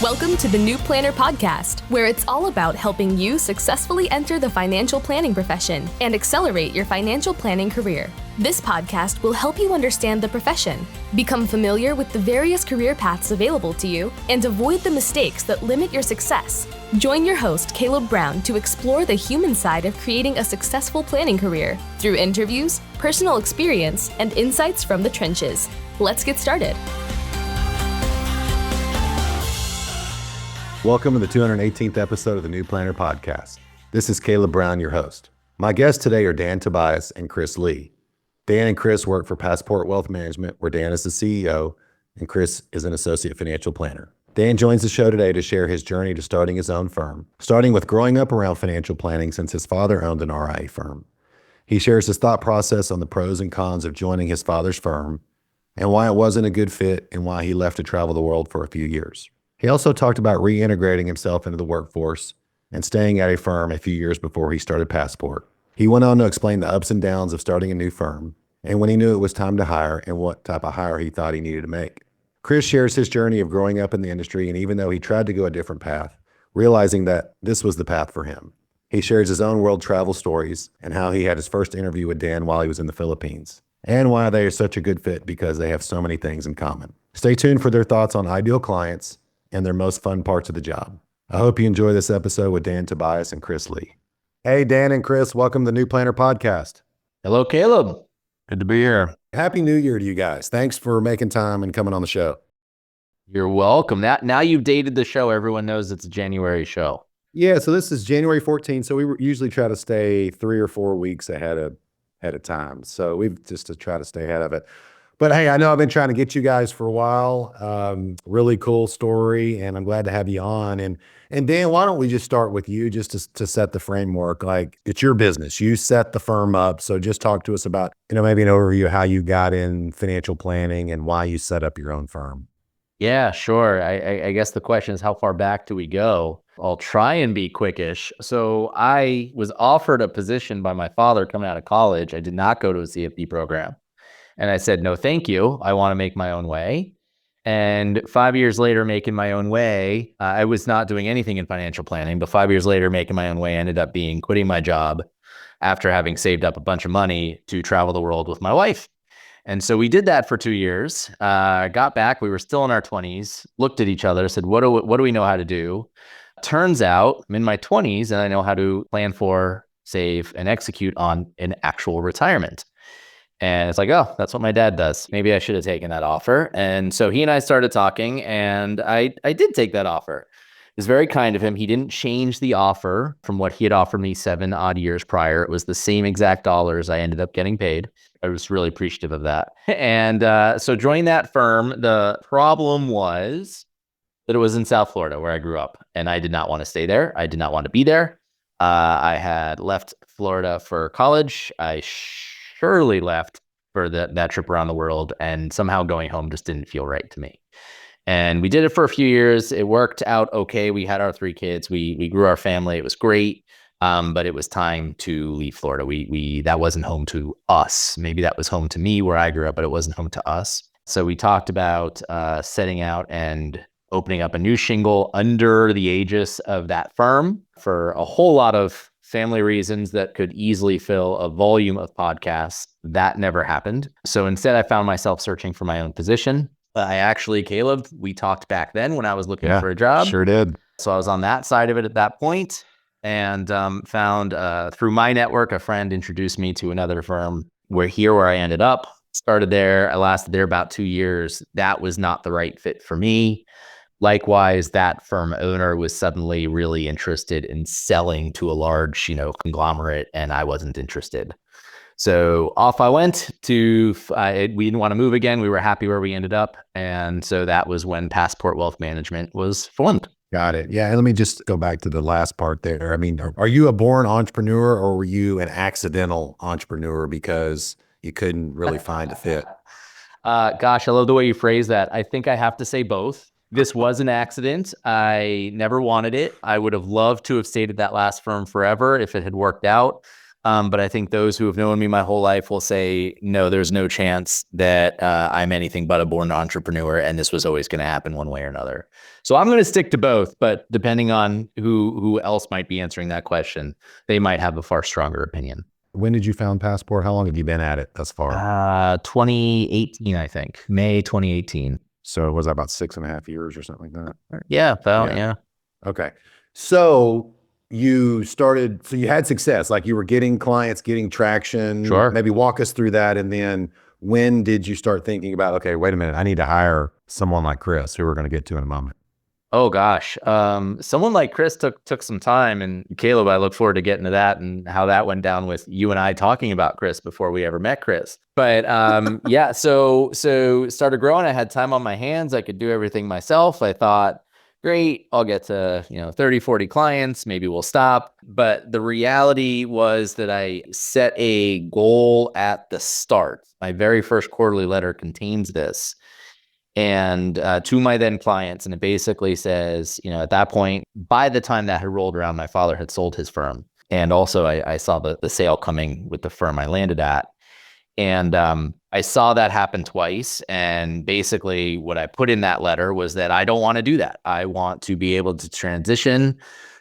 Welcome to the New Planner Podcast, where it's all about helping you successfully enter the financial planning profession and accelerate your financial planning career. This podcast will help you understand the profession, become familiar with the various career paths available to you, and avoid the mistakes that limit your success. Join your host, Caleb Brown, to explore the human side of creating a successful planning career through interviews, personal experience, and insights from the trenches. Let's get started. Welcome to the 218th episode of the New Planner Podcast. This is Caleb Brown, your host. My guests today are Dan Tobias and Chris Lee. Dan and Chris work for Passport Wealth Management, where Dan is the CEO and Chris is an associate financial planner. Dan joins the show today to share his journey to starting his own firm, starting with growing up around financial planning since his father owned an RIA firm. He shares his thought process on the pros and cons of joining his father's firm and why it wasn't a good fit and why he left to travel the world for a few years. He also talked about reintegrating himself into the workforce and staying at a firm a few years before he started Passport. He went on to explain the ups and downs of starting a new firm and when he knew it was time to hire and what type of hire he thought he needed to make. Chris shares his journey of growing up in the industry, and even though he tried to go a different path, realizing that this was the path for him. He shares his own world travel stories and how he had his first interview with Dan while he was in the Philippines, and why they are such a good fit because they have so many things in common. Stay tuned for their thoughts on ideal clients and their most fun parts of the job. I hope you enjoy this episode with Dan Tobias and Chris Lee. Hey, Dan and Chris, welcome to the New Planner Podcast. Hello, Caleb. Good to be here. Happy New Year to you guys. Thanks for making time and coming on the show. You're welcome. Now you've dated the show. Everyone knows it's a January show. Yeah, so this is January 14th, so we usually try to stay 3 or 4 weeks ahead of time. So we've just to try to stay ahead of it. But hey, I know I've been trying to get you guys for a while. Really cool story, and I'm glad to have you on. And Dan, why don't we just start with you just to set the framework? Like, it's your business. You set the firm up. So just talk to us about, maybe an overview of how you got in financial planning and why you set up your own firm. Yeah, sure. I guess the question is, how far back do we go? I'll try and be quickish. So I was offered a position by my father coming out of college. I did not go to a CFP program. And I said, no, thank you. I want to make my own way. And 5 years later, making my own way, I was not doing anything in financial planning, but 5 years later, making my own way ended up being quitting my job after having saved up a bunch of money to travel the world with my wife. And so we did that for 2 years. Got back, we were still in our 20s, looked at each other, said, what do we know how to do? Turns out I'm in my 20s and I know how to plan for, save, and execute on an actual retirement. And it's like, oh, that's what my dad does. Maybe I should have taken that offer. And so he and I started talking, and I did take that offer. It was very kind of him. He didn't change the offer from what he had offered me 7 odd years prior. It was the same exact dollars I ended up getting paid. I was really appreciative of that. And so joined that firm. The problem was that it was in South Florida where I grew up, and I did not want to stay there. I did not want to be there. I had left Florida for college. I surely left for that trip around the world, and somehow going home just didn't feel right to me. And we did it for a few years. It worked out okay. We had our 3 kids. We grew our family. It was great. But it was time to leave Florida. That wasn't home to us. Maybe that was home to me where I grew up, but it wasn't home to us. So we talked about setting out and opening up a new shingle under the aegis of that firm for a whole lot of family reasons that could easily fill a volume of podcasts. That never happened. So instead, I found myself searching for my own position. Caleb, we talked back then when I was looking for a job. Sure did. So I was on that side of it at that point, and found through my network, a friend introduced me to another firm where I ended up. Started there. I lasted there about 2 years. That was not the right fit for me. Likewise, that firm owner was suddenly really interested in selling to a large, conglomerate, and I wasn't interested. So off I went we didn't want to move again. We were happy where we ended up. And so that was when Passport Wealth Management was formed. Got it. Yeah. And let me just go back to the last part there. I mean, are you a born entrepreneur, or were you an accidental entrepreneur because you couldn't really find a fit? Gosh, I love the way you phrase that. I think I have to say both. This was an accident. I never wanted it. I would have loved to have stayed at that last firm forever if it had worked out. But I think those who have known me my whole life will say, no, there's no chance that I'm anything but a born entrepreneur, and this was always going to happen one way or another. So I'm going to stick to both, but depending on who else might be answering that question, they might have a far stronger opinion. When did you found Passport? How long have you been at it thus far? 2018, I think. May 2018. So was that about 6.5 years or something like that? Yeah, yeah. Okay. So you had success, like you were getting clients, getting traction. Sure. Maybe walk us through that. And then when did you start thinking about, okay, wait a minute, I need to hire someone like Chris, who we're going to get to in a moment? Oh gosh. Someone like Chris took some time, and Caleb, I look forward to getting to that and how that went down with you and I talking about Chris before we ever met Chris. But yeah, so started growing. I had time on my hands. I could do everything myself. I thought, great, I'll get to, 30, 40 clients. Maybe we'll stop. But the reality was that I set a goal at the start. My very first quarterly letter contains this. And to my then clients, and it basically says, at that point, by the time that had rolled around, my father had sold his firm. And also I saw the sale coming with the firm I landed at. And I saw that happen twice. And basically what I put in that letter was that I don't want to do that. I want to be able to transition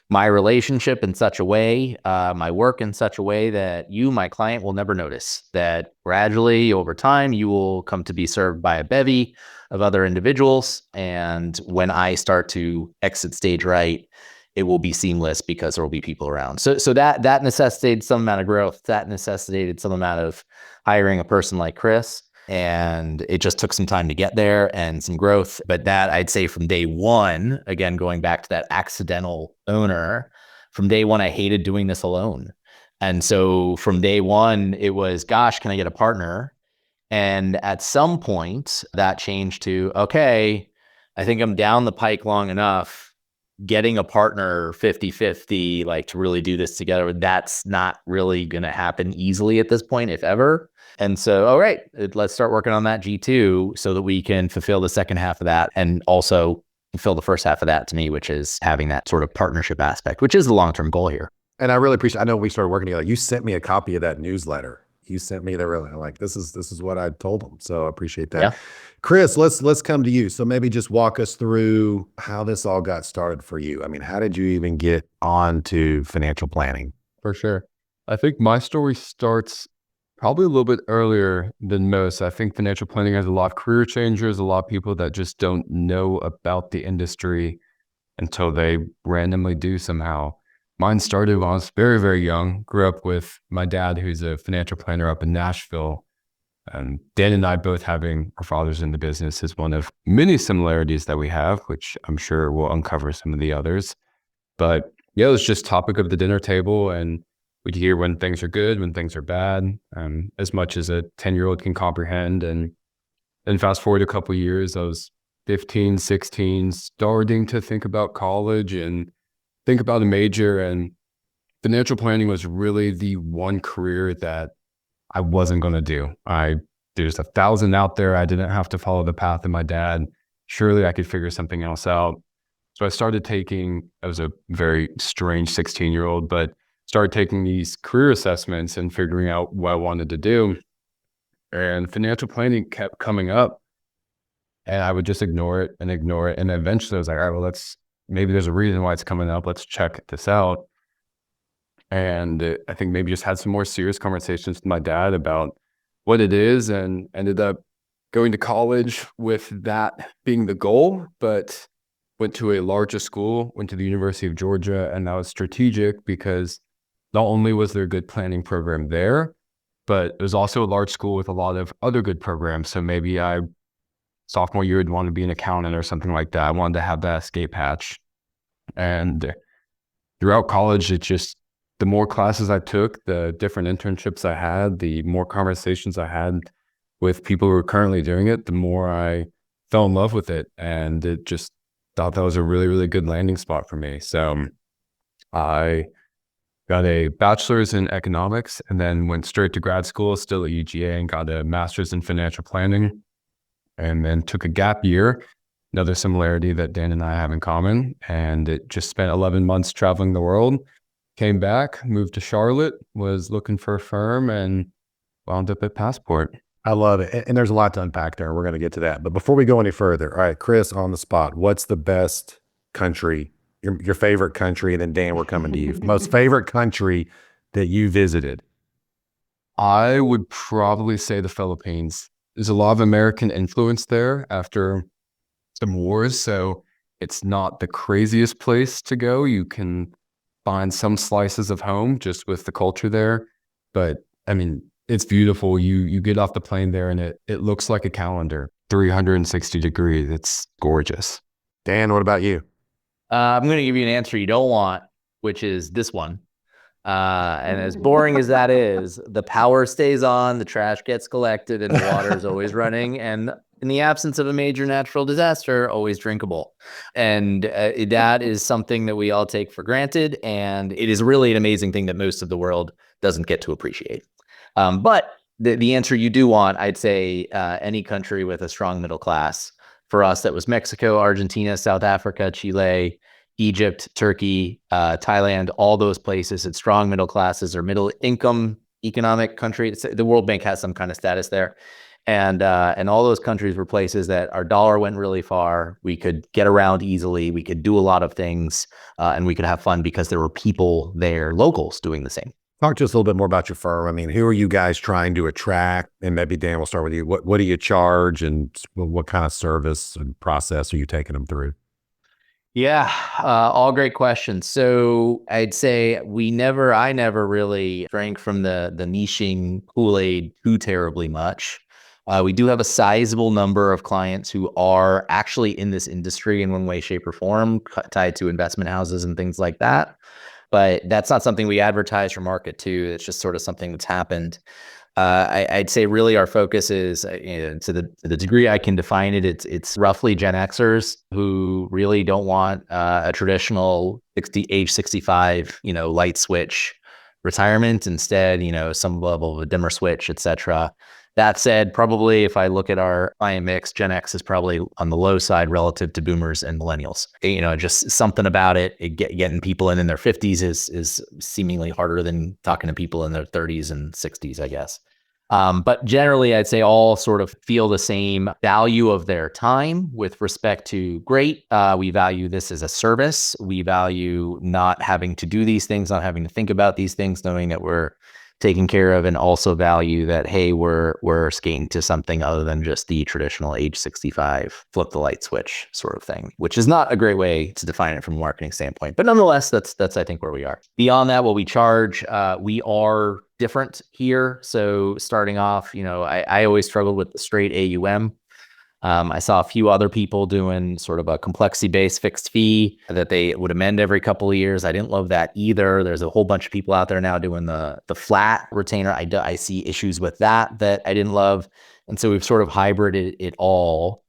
my relationship in such a way, my work in such a way that you, my client, will never notice. That gradually over time, you will come to be served by a bevy of other individuals. And when I start to exit stage right, it will be seamless because there will be people around. So that necessitated some amount of growth. That necessitated some amount of hiring a person like Chris. And it just took some time to get there and some growth. But that, I'd say, from day one, again, going back to that accidental owner, from day one, I hated doing this alone. And so from day one, it was, gosh, can I get a partner? And at some point that changed to, okay, I think I'm down the pike long enough. Getting a partner 50-50, like to really do this together, that's not really going to happen easily at this point, if ever. And so, all right, let's start working on that G2 so that we can fulfill the second half of that, and also fulfill the first half of that to me, which is having that sort of partnership aspect, which is the long-term goal here. And I really appreciate, I know we started working together. You sent me a copy of that newsletter. You sent me like, this is what I told them. So I appreciate that. Yeah. Chris, let's come to you. So maybe just walk us through how this all got started for you. I mean, how did you even get on to financial planning? For sure. I think my story starts probably a little bit earlier than most. I think financial planning has a lot of career changers, a lot of people that just don't know about the industry until they randomly do somehow. Mine started when I was very, very young. Grew up with my dad, who's a financial planner up in Nashville. And Dan and I both having our fathers in the business is one of many similarities that we have, which I'm sure we'll uncover some of the others. But yeah, it was just topic of the dinner table, and we'd hear when things are good, when things are bad, as much as a 10-year-old can comprehend. And then fast forward a couple of years, I was 15, 16, starting to think about college and think about a major, and financial planning was really the one career that I wasn't going to do. There's 1,000 out there. I didn't have to follow the path of my dad. Surely I could figure something else out. So I started taking, I was a very strange 16-year-old, but started taking these career assessments and figuring out what I wanted to do. And financial planning kept coming up, and I would just ignore it. And eventually I was like, all right, well, maybe there's a reason why it's coming up. Let's check this out. And I think maybe just had some more serious conversations with my dad about what it is, and ended up going to college with that being the goal, but went to a larger school, went to the University of Georgia, and that was strategic because not only was there a good planning program there, but it was also a large school with a lot of other good programs. So maybe sophomore year would want to be an accountant or something like that. I wanted to have that escape hatch. And throughout college, the more classes I took, the different internships I had, the more conversations I had with people who are currently doing it, the more I fell in love with it. And it just thought that was a really, really good landing spot for me. So I got a bachelor's in economics and then went straight to grad school, still at UGA, and got a master's in financial planning, and then took a gap year, another similarity that Dan and I have in common. And it just spent 11 months traveling the world, Came back, moved to Charlotte, was looking for a firm, and wound up at Passport. I love it. And there's a lot to unpack there. And we're going to get to that. But before we go any further, all right, Chris, on the spot, what's the best country, your favorite country? And then Dan, we're coming to you. Most favorite country that you visited? I would probably say the Philippines. There's a lot of American influence there after some wars, so it's not the craziest place to go. You can find some slices of home just with the culture there, but I mean, it's beautiful. You get off the plane there and it looks like a calendar, 360 degrees. It's gorgeous. Dan, what about you? I'm going to give you an answer you don't want, which is this one. And as boring as that is, the power stays on, the trash gets collected, and the water is always running. And in the absence of a major natural disaster, always drinkable. And that is something that we all take for granted. And it is really an amazing thing that most of the world doesn't get to appreciate. But the answer you do want, I'd say any country with a strong middle class. For us, that was Mexico, Argentina, South Africa, Chile, Egypt, Turkey, Thailand, all those places. It's strong middle classes or middle income economic country. The World Bank has some kind of status there. And all those countries were places that our dollar went really far. We could get around easily. We could do a lot of things, and we could have fun because there were people there, locals, doing the same. Talk to us a little bit more about your firm. I mean, who are you guys trying to attract? And maybe Dan, we'll start with you. What do you charge, and what kind of service and process are you taking them through? Yeah, all great questions. So I'd say I never really drank from the niching Kool-Aid too terribly much. We do have a sizable number of clients who are actually in this industry in one way, shape, or form, tied to investment houses and things like that. But that's not something we advertise or market to. It's just sort of something that's happened. I'd say really our focus is, to the degree I can define it, it's roughly Gen Xers who really don't want a traditional age 65, light switch retirement. Instead, some level of a dimmer switch, et cetera. That said, probably if I look at our client mix, Gen X is probably on the low side relative to boomers and millennials. Just something about it. Getting people in their 50s is seemingly harder than talking to people in their 30s and 60s, I guess. But generally, I'd say all sort of feel the same value of their time with respect to great. We value this as a service. We value not having to do these things, not having to think about these things, knowing that we're taken care of, and also value that, hey, we're skating to something other than just the traditional age 65, flip the light switch sort of thing, which is not a great way to define it from a marketing standpoint. But nonetheless, that's I think where we are. Beyond that, what we charge, we are different here. So starting off, I always struggled with the straight AUM. I saw a few other people doing sort of a complexity-based fixed fee that they would amend every couple of years. I didn't love that either. There's a whole bunch of people out there now doing the flat retainer. I see issues with that I didn't love. And so we've sort of hybrided it all.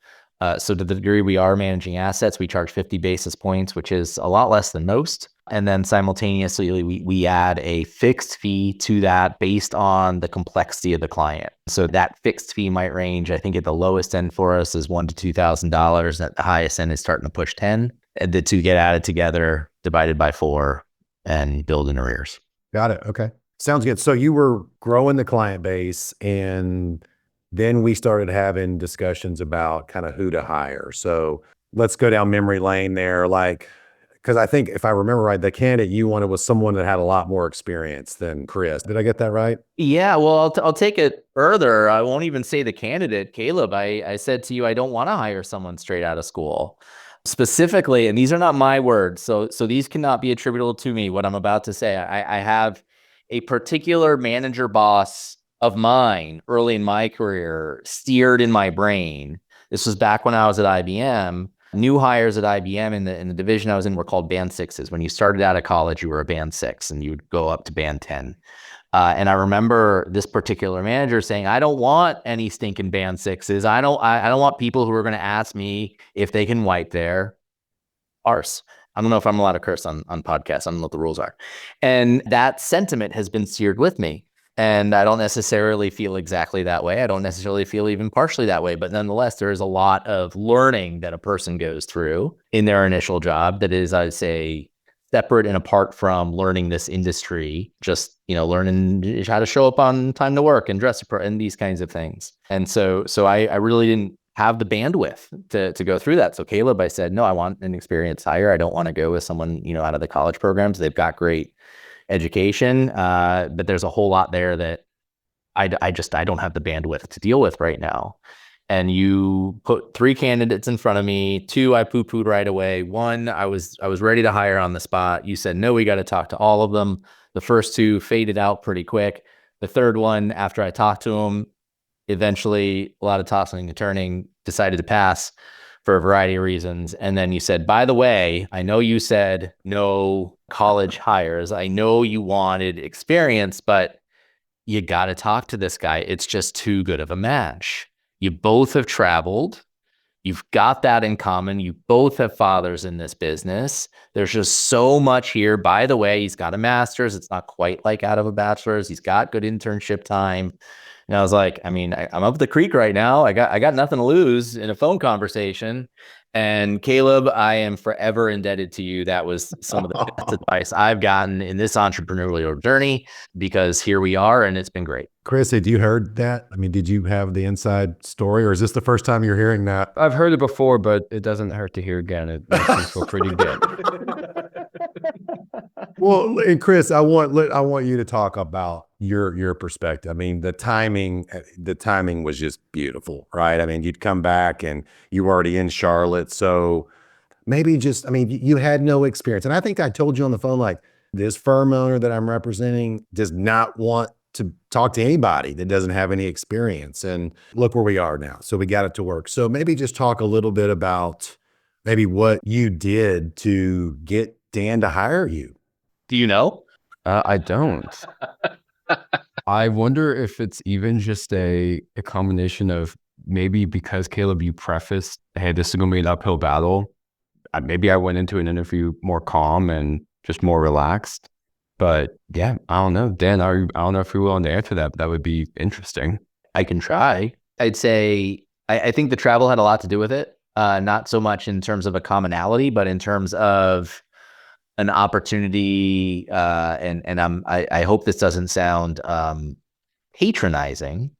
So to the degree we are managing assets, we charge 50 basis points, which is a lot less than most. And then simultaneously, we add a fixed fee to that based on the complexity of the client. So that fixed fee might range, I think at the lowest end for us is $1,000 to $2,000. At the highest end is starting to push 10. And the two get added together, divided by 4, and build in arrears. Got it. Okay. Sounds good. So you were growing the client base, and then we started having discussions about kind of who to hire. So let's go down memory lane there. Because I think if I remember right, the candidate you wanted was someone that had a lot more experience than Chris. Did I get that right? Yeah, well, I'll take it further. I won't even say the candidate, Caleb. I said to you, I don't want to hire someone straight out of school. Specifically, and these are not my words, so these cannot be attributable to me, what I'm about to say. I have a particular manager boss of mine early in my career steered in my brain. This was back when I was at IBM. New hires at IBM in the division I was in were called band 6s. When you started out of college, you were a band 6 and you would go up to band 10. And I remember this particular manager saying, I don't want any stinking band 6s. I don't want people who are going to ask me if they can wipe their arse. I don't know if I'm allowed to curse on podcasts. I don't know what the rules are. And that sentiment has been seared with me. And I don't necessarily feel exactly that way. I don't necessarily feel even partially that way. But nonetheless, there is a lot of learning that a person goes through in their initial job that is, I'd say, separate and apart from learning this industry, just, learning how to show up on time to work and dress and these kinds of things. And so I really didn't have the bandwidth to go through that. So Caleb, I said, no, I want an experienced hire. I don't want to go with someone, out of the college programs. They've got great education, but there's a whole lot there that I don't have the bandwidth to deal with right now. And you put 3 candidates in front of me. 2, I poo-pooed right away. 1, I was ready to hire on the spot. You said, no, we got to talk to all of them. The first 2 faded out pretty quick. The third one, after I talked to him, eventually a lot of tossing and turning, decided to pass for a variety of reasons. And then you said, by the way, I know you said no college hires. I know you wanted experience, but you got to talk to this guy. It's just too good of a match. You both have traveled. You've got that in common. You both have fathers in this business. There's just so much here. By the way, he's got a master's. It's not quite like out of a bachelor's. He's got good internship time. And I was like, I'm up the creek right now. I got nothing to lose in a phone conversation. And Caleb, I am forever indebted to you. That was some of the best advice I've gotten in this entrepreneurial journey, because here we are and it's been great. Chris, had you heard that? Did you have the inside story, or is this the first time you're hearing that? I've heard it before, but it doesn't hurt to hear again. It makes me feel pretty good. Well, and Chris, I want you to talk about your perspective. The timing was just beautiful, right? You'd come back and you were already in Charlotte, so maybe you had no experience. And I think I told you on the phone, like, this firm owner that I'm representing does not want to talk to anybody that doesn't have any experience. And look where we are now. So we got it to work. So maybe just talk a little bit about maybe what you did to get Dan to hire you. Do you know? I don't. I wonder if it's even just a combination of, maybe because, Caleb, you prefaced, hey, this is going to be an uphill battle. Maybe I went into an interview more calm and just more relaxed. But yeah, I don't know. Dan, I don't know if you're willing to answer that, but that would be interesting. I can try. I'd say I think the travel had a lot to do with it. Not so much in terms of a commonality, but in terms of an opportunity. I hope this doesn't sound patronizing,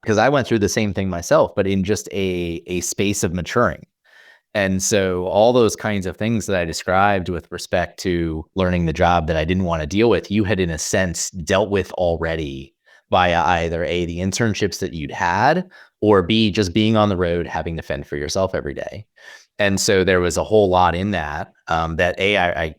because I went through the same thing myself, but in just a space of maturing. And so all those kinds of things that I described with respect to learning the job that I didn't want to deal with, you had in a sense dealt with already via either A, the internships that you'd had, or B, just being on the road, having to fend for yourself every day. And so there was a whole lot in that, that A,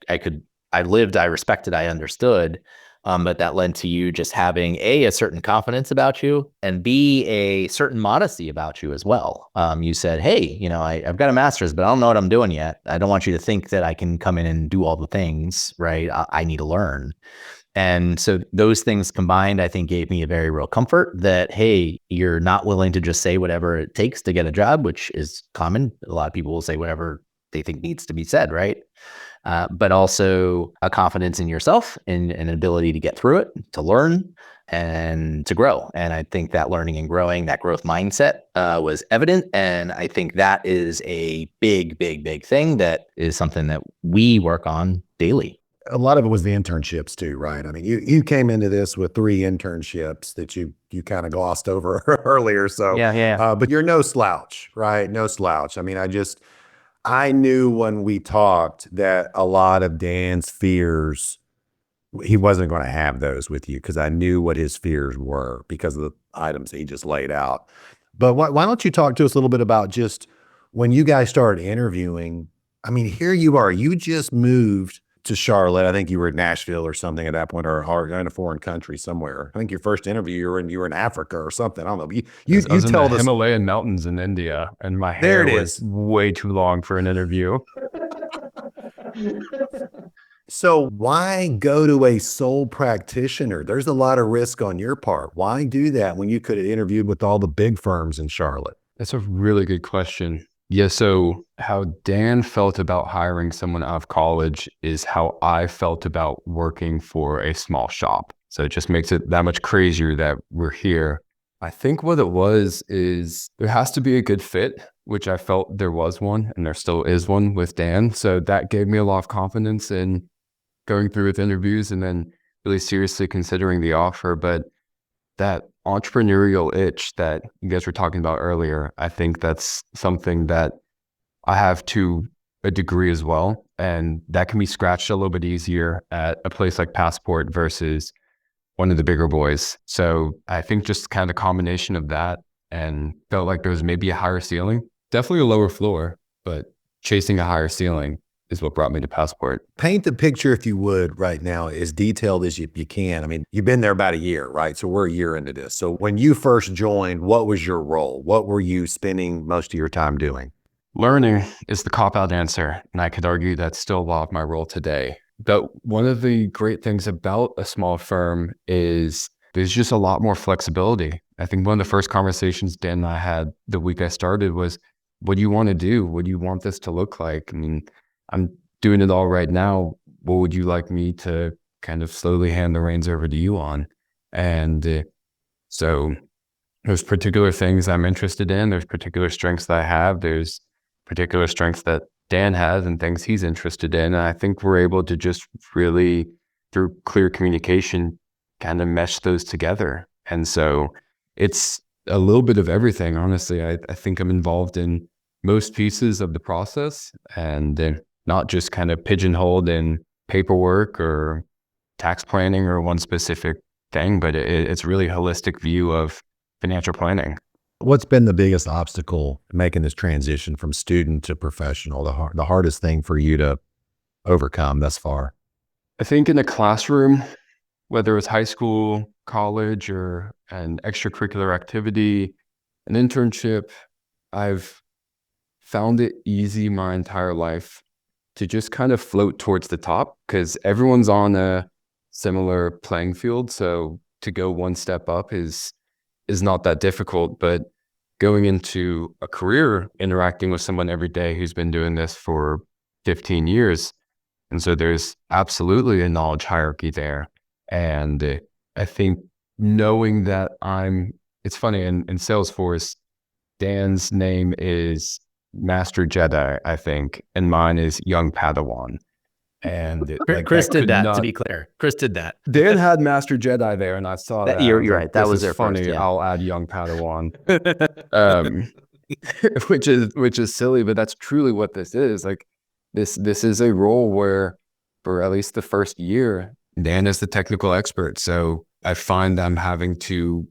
I lived, I respected, I understood. But that led to you just having a certain confidence about you, and B, a certain modesty about you as well. You said, hey, I've got a master's, but I don't know what I'm doing yet. I don't want you to think that I can come in and do all the things, right? I need to learn. And so those things combined, I think, gave me a very real comfort that, hey, you're not willing to just say whatever it takes to get a job, which is common. A lot of people will say whatever they think needs to be said, right? But also a confidence in yourself and an ability to get through it, to learn and to grow. And I think that learning and growing, that growth mindset was evident. And I think that is a big, big, big thing that is something that we work on daily. A lot of it was the internships too, right? You came into this with 3 internships that you kind of glossed over earlier. So Yeah. But you're no slouch, right? No slouch. I knew when we talked that a lot of Dan's fears, he wasn't going to have those with you, because I knew what his fears were because of the items he just laid out. But why don't you talk to us a little bit about just when you guys started interviewing? Here you are, you just moved to Charlotte. I think you were in Nashville or something at that point, or in a foreign country somewhere. I think your first interview, you were in Africa or something. I don't know. You tell the Himalayan mountains in India, and my hair was way too long for an interview. So why go to a sole practitioner? There's a lot of risk on your part. Why do that when you could have interviewed with all the big firms in Charlotte? That's a really good question. Yeah, so how Dan felt about hiring someone out of college is how I felt about working for a small shop. So it just makes it that much crazier that we're here. I think what it was is there has to be a good fit, which I felt there was one, and there still is one with Dan. So that gave me a lot of confidence in going through with interviews and then really seriously considering the offer. But that entrepreneurial itch that you guys were talking about earlier, I think that's something that I have to a degree as well. And that can be scratched a little bit easier at a place like Passport versus one of the bigger boys. So I think just kind of a combination of that, and felt like there was maybe a higher ceiling, definitely a lower floor, but chasing a higher ceiling is what brought me to Passport. Paint the picture, if you would, right now, as detailed as you can. I mean, you've been there about a year, right? So we're a year into this. So when you first joined, what was your role? What were you spending most of your time doing? Learning is the cop-out answer, and I could argue that's still a lot of my role today. But one of the great things about a small firm is there's just a lot more flexibility. I think one of the first conversations Dan and I had the week I started was, what do you want to do? What do you want this to look like? I mean, I'm doing it all right now. What would you like me to kind of slowly hand the reins over to you on? And so there's particular things I'm interested in. There's particular strengths that I have. There's particular strengths that Dan has and things he's interested in. And I think we're able to just really, through clear communication, kind of mesh those together. And so it's a little bit of everything, honestly. I think I'm involved in most pieces of the process, and not just kind of pigeonholed in paperwork or tax planning or one specific thing, but it's really a holistic view of financial planning. What's been the biggest obstacle making this transition from student to professional, the hardest thing for you to overcome thus far? I think in a classroom, whether it's high school, college, or an extracurricular activity, an internship, I've found it easy my entire life to just kind of float towards the top because everyone's on a similar playing field. So to go one step up is not that difficult, but going into a career, interacting with someone every day who's been doing this for 15 years. And so there's absolutely a knowledge hierarchy there. And I think knowing that it's funny, in Salesforce, Dan's name is Master Jedi, I think, and mine is Young Padawan. And Chris did that, to be clear. Chris did that. Dan had Master Jedi there, and I saw that. You're right. That was their funny. First, yeah. I'll add Young Padawan, which is silly, but that's truly what this is. Like this is a role where, for at least the first year, Dan is the technical expert. So I find I'm having to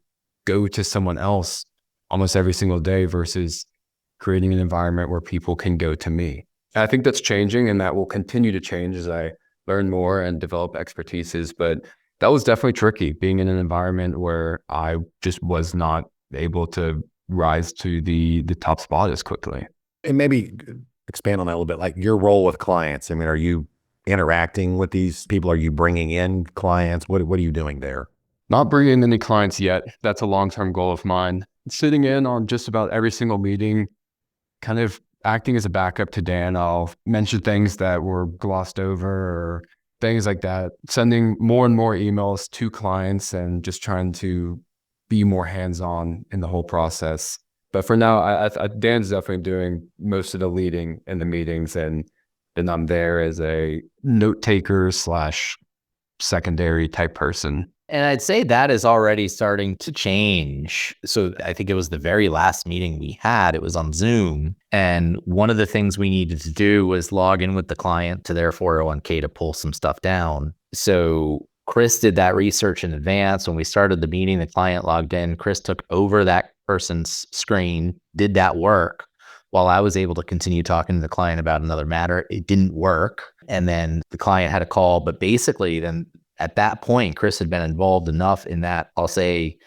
go to someone else almost every single day versus creating an environment where people can go to me. I think that's changing, and that will continue to change as I learn more and develop expertises. But that was definitely tricky, being in an environment where I just was not able to rise to the top spot as quickly. And maybe expand on that a little bit, like your role with clients. I mean, are you interacting with these people? Are you bringing in clients? What are you doing there? Not bringing in any clients yet. That's a long-term goal of mine. Sitting in on just about every single meeting, kind of acting as a backup to Dan. I'll mention things that were glossed over or things like that, sending more and more emails to clients and just trying to be more hands-on in the whole process. But for now, Dan's definitely doing most of the leading in the meetings, and then I'm there as a note taker / secondary type person. And I'd say that is already starting to change. So I think it was the very last meeting we had. It was on Zoom. And one of the things we needed to do was log in with the client to their 401k to pull some stuff down. So Chris did that research in advance. When we started the meeting, the client logged in. Chris took over that person's screen, did that work while I was able to continue talking to the client about another matter. It didn't work. And then the client had a call. But basically, then at that point, Chris had been involved enough in that, I'll say,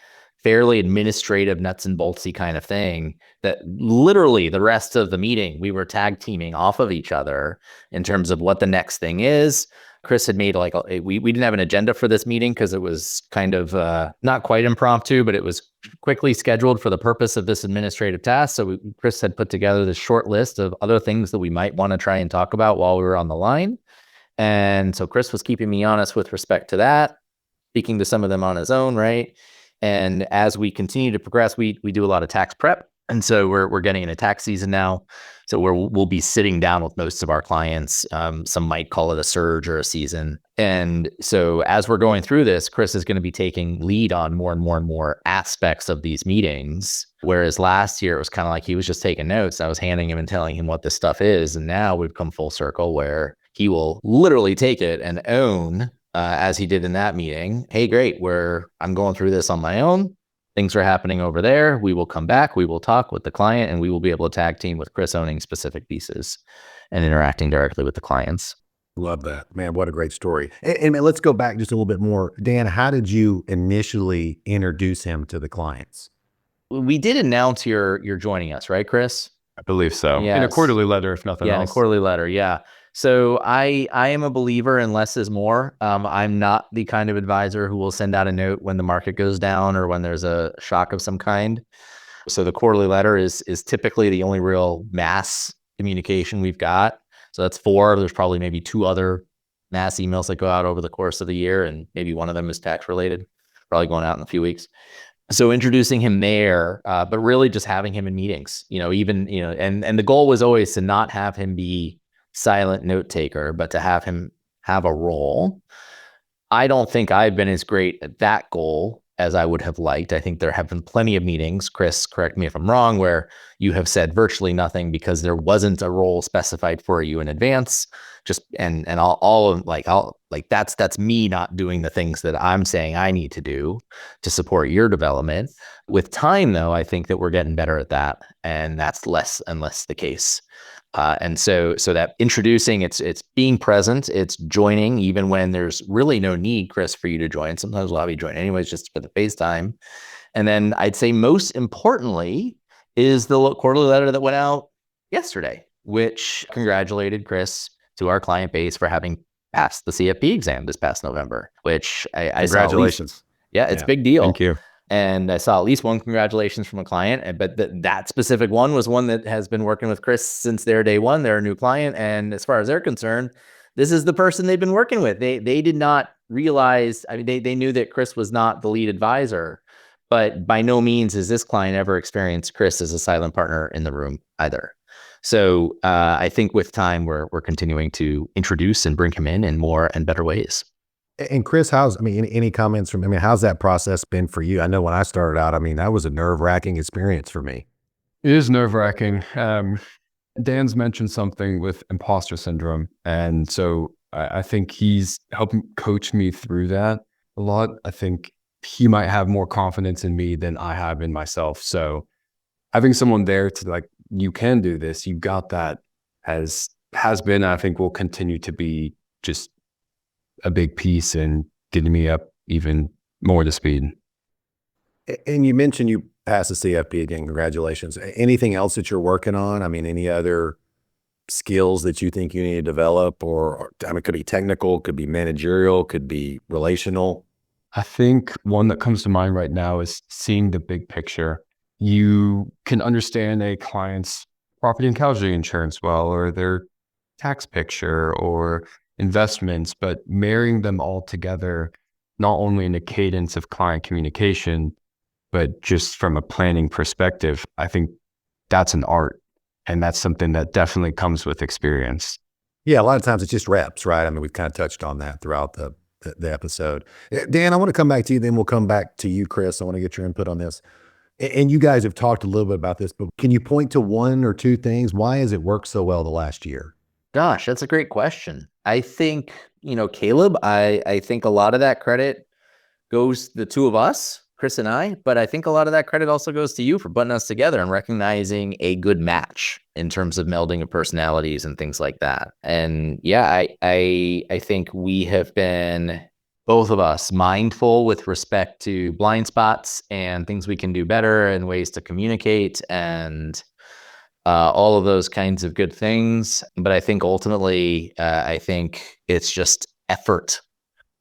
fairly administrative nuts and boltsy kind of thing that literally the rest of the meeting, we were tag teaming off of each other in terms of what the next thing is. Chris had made we didn't have an agenda for this meeting because it was kind of not quite impromptu, but it was quickly scheduled for the purpose of this administrative task. So Chris had put together this short list of other things that we might want to try and talk about while we were on the line. And so Chris was keeping me honest with respect to that, speaking to some of them on his own, right? And as we continue to progress, we do a lot of tax prep. And so we're getting into tax season now. So we'll be sitting down with most of our clients. Some might call it a surge or a season. And so as we're going through this, Chris is going to be taking lead on more and more and more aspects of these meetings. Whereas last year, it was kind of like he was just taking notes. I was handing him and telling him what this stuff is. And now we've come full circle where he will literally take it and own, as he did in that meeting. Hey, great, I'm going through this on my own. Things are happening over there. We will come back. We will talk with the client, and we will be able to tag team with Chris owning specific pieces and interacting directly with the clients. Love that, man. What a great story. And man, let's go back just a little bit more. Dan, how did you initially introduce him to the clients? We did announce you're joining us, right, Chris? I believe so. Yes. In a quarterly letter, if nothing else. In a quarterly letter. Yeah. So I am a believer in less is more. I'm not the kind of advisor who will send out a note when the market goes down or when there's a shock of some kind. So the quarterly letter is typically the only real mass communication we've got. So that's 4. There's probably maybe 2 other mass emails that go out over the course of the year, and maybe one of them is tax related, probably going out in a few weeks. So introducing him there, but really just having him in meetings, and the goal was always to not have him be silent note taker, but to have him have a role. I don't think I've been as great at that goal as I would have liked. I think there have been plenty of meetings, Chris, correct me if I'm wrong, where you have said virtually nothing because there wasn't a role specified for you in advance. Just and that's me not doing the things that I'm saying I need to do to support your development. With time, though, I think that we're getting better at that, and that's less and less the case. And so that introducing, it's being present, it's joining, even when there's really no need, Chris, for you to join. Sometimes we'll have you join anyways, just for the FaceTime. And then I'd say most importantly is the quarterly letter that went out yesterday, which congratulated Chris to our client base for having passed the CFP exam this past November, which I Congratulations. It's a big deal. Thank you. And I saw at least one congratulations from a client, but that specific one was one that has been working with Chris since their day one. They're a new client. And as far as they're concerned, this is the person they've been working with. They did not realize, they knew that Chris was not the lead advisor, but by no means has this client ever experienced Chris as a silent partner in the room either. So I think with time, we're continuing to introduce and bring him in more and better ways. And Chris, any comments how's that process been for you? I know when I started out, that was a nerve-wracking experience for me. It is nerve-wracking. Dan's mentioned something with imposter syndrome. And so I think he's helping coach me through that a lot. I think he might have more confidence in me than I have in myself. So having someone there to you can do this, you got that, has been, I think will continue to be just a big piece in getting me up even more to speed. And you mentioned you passed the CFP again. Congratulations. Anything else that you're working on? Any other skills that you think you need to develop, or it could be technical, could be managerial, could be relational? I think one that comes to mind right now is seeing the big picture. You can understand a client's property and casualty insurance well, or their tax picture, or investments, but marrying them all together, not only in a cadence of client communication, but just from a planning perspective, I think that's an art. And that's something that definitely comes with experience. Yeah, a lot of times it's just reps, right? We've kind of touched on that throughout the episode. Dan, I want to come back to you, then we'll come back to you, Chris. I want to get your input on this. And you guys have talked a little bit about this, but can you point to 1 or 2 things? Why has it worked so well the last year? Gosh, that's a great question. I think, Caleb, I think a lot of that credit goes the 2 of us, Chris and I, but I think a lot of that credit also goes to you for putting us together and recognizing a good match in terms of melding of personalities and things like that. And yeah, I think we have been, both of us, mindful with respect to blind spots and things we can do better and ways to communicate and all of those kinds of good things. But I think ultimately, I think it's just effort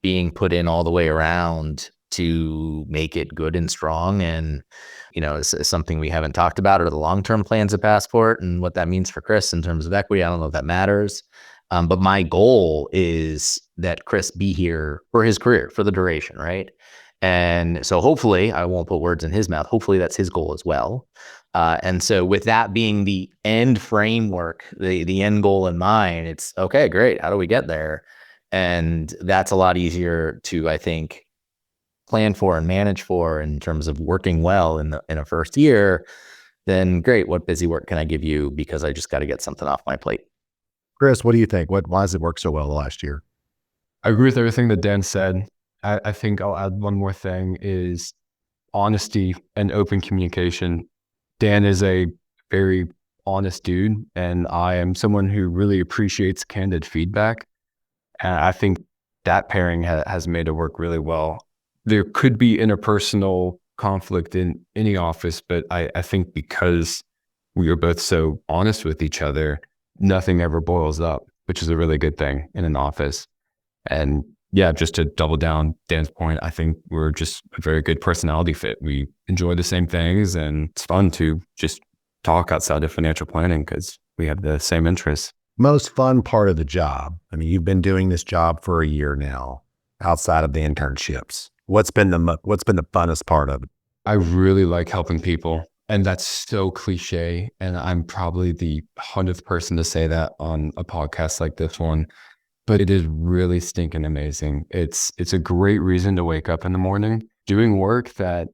being put in all the way around to make it good and strong. And, it's something we haven't talked about, or the long-term plans of Passport and what that means for Chris in terms of equity. I don't know if that matters. But my goal is that Chris be here for his career, for the duration, right? And so hopefully, I won't put words in his mouth, hopefully that's his goal as well. And so with that being the end framework, the end goal in mind, it's okay, great. How do we get there? And that's a lot easier to, I think, plan for and manage for in terms of working well in a first year. Then great, what busy work can I give you? Because I just got to get something off my plate. Chris, what do you think? Why does it work so well the last year? I agree with everything that Dan said. I think I'll add one more thing is honesty and open communication. Dan is a very honest dude, and I am someone who really appreciates candid feedback. And I think that pairing has made it work really well. There could be interpersonal conflict in any office, but I think because we are both so honest with each other, nothing ever boils up, which is a really good thing in an office. And yeah, just to double down Dan's point, I think we're just a very good personality fit. We enjoy the same things, and it's fun to just talk outside of financial planning because we have the same interests. Most fun part of the job. I mean, you've been doing this job for a year now, outside of the internships. What's been the funnest part of it? I really like helping people, and that's so cliche. And I'm probably the 100th person to say that on a podcast like this one, but it is really stinking amazing. It's a great reason to wake up in the morning doing work that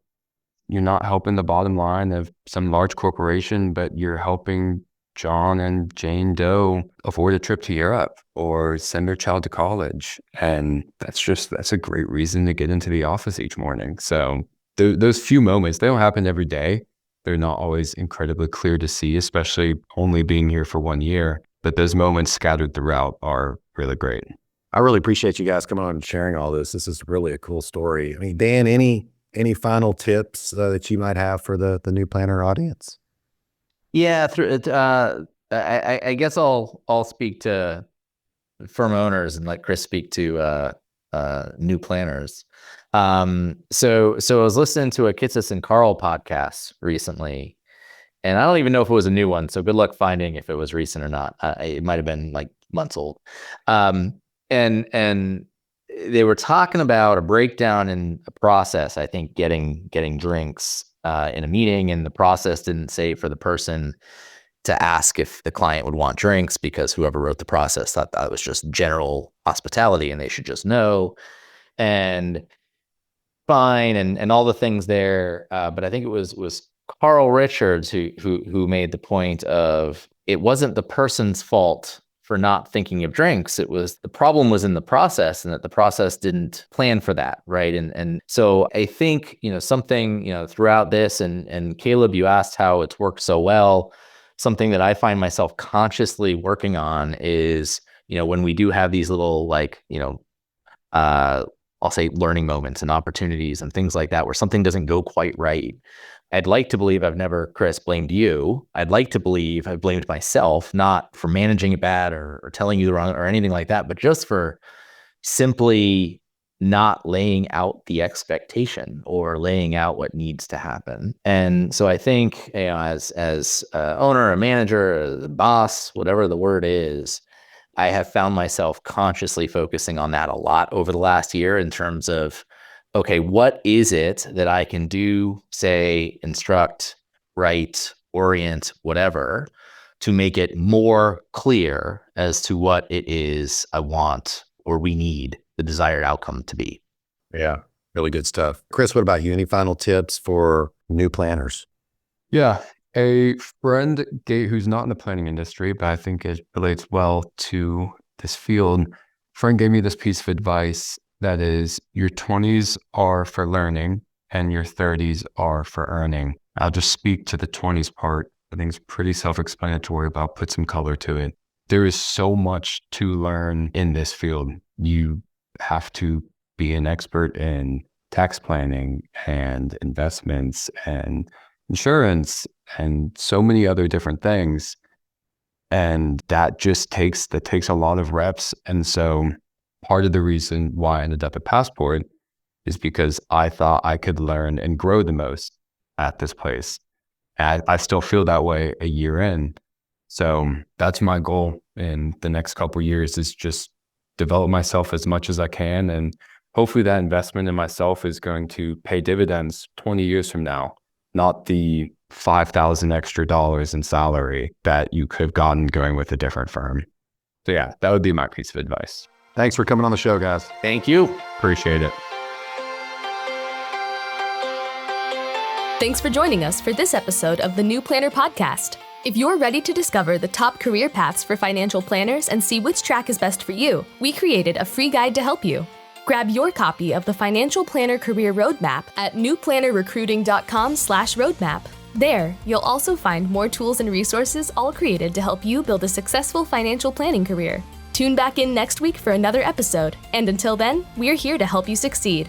you're not helping the bottom line of some large corporation, but you're helping John and Jane Doe afford a trip to Europe or send their child to college. And that's a great reason to get into the office each morning. So those few moments, they don't happen every day. They're not always incredibly clear to see, especially only being here for 1 year. But those moments scattered throughout are really great. I really appreciate you guys coming on and sharing all this. This is really a cool story. I mean, Dan, any final tips that you might have for the new planner audience? Yeah, I guess I'll speak to firm owners and let Chris speak to new planners. So I was listening to a Kitsis and Carl podcast recently, and I don't even know if it was a new one. So good luck finding if it was recent or not. It might have been like months old. And they were talking about a breakdown in a process. I think getting drinks in a meeting, and the process didn't say for the person to ask if the client would want drinks because whoever wrote the process thought that was just general hospitality and they should just know. And fine, and all the things there. But I think it was Carl Richards who made the point of it wasn't the person's fault for not thinking of drinks. It was the problem was in the process, and that the process didn't plan for that, right? And so I think something throughout this, and Caleb, you asked how it's worked so well. Something that I find myself consciously working on is when we do have these little I'll say learning moments and opportunities and things like that where something doesn't go quite right. I'd like to believe I've never, Chris, blamed you. I'd like to believe I've blamed myself, not for managing it bad or telling you the wrong or anything like that, but just for simply not laying out the expectation or laying out what needs to happen. And so I think, as owner, a manager, a boss, whatever the word is, I have found myself consciously focusing on that a lot over the last year in terms of, okay, what is it that I can do, say, instruct, write, orient, whatever, to make it more clear as to what it is I want or we need the desired outcome to be. Yeah, really good stuff. Chris, what about you? Any final tips for new planners? Yeah. A friend who's not in the planning industry, but I think it relates well to this field. Friend gave me this piece of advice that is, your 20s are for learning and your 30s are for earning. I'll just speak to the 20s part. I think it's pretty self-explanatory, but I'll put some color to it. There is so much to learn in this field. You have to be an expert in tax planning and investments and insurance and so many other different things. And that takes a lot of reps. And so part of the reason why I ended up at Passport is because I thought I could learn and grow the most at this place. And I still feel that way a year in. So that's my goal in the next couple of years, is just develop myself as much as I can and hopefully that investment in myself is going to pay dividends 20 years from now, not the $5,000 extra dollars in salary that you could have gotten going with a different firm. So yeah, that would be my piece of advice. Thanks for coming on the show, guys. Thank you. Appreciate it. Thanks for joining us for this episode of the New Planner Podcast. If you're ready to discover the top career paths for financial planners and see which track is best for you, we created a free guide to help you. Grab your copy of the Financial Planner Career Roadmap at newplannerrecruiting.com/roadmap. There, you'll also find more tools and resources all created to help you build a successful financial planning career. Tune back in next week for another episode, and until then, we're here to help you succeed.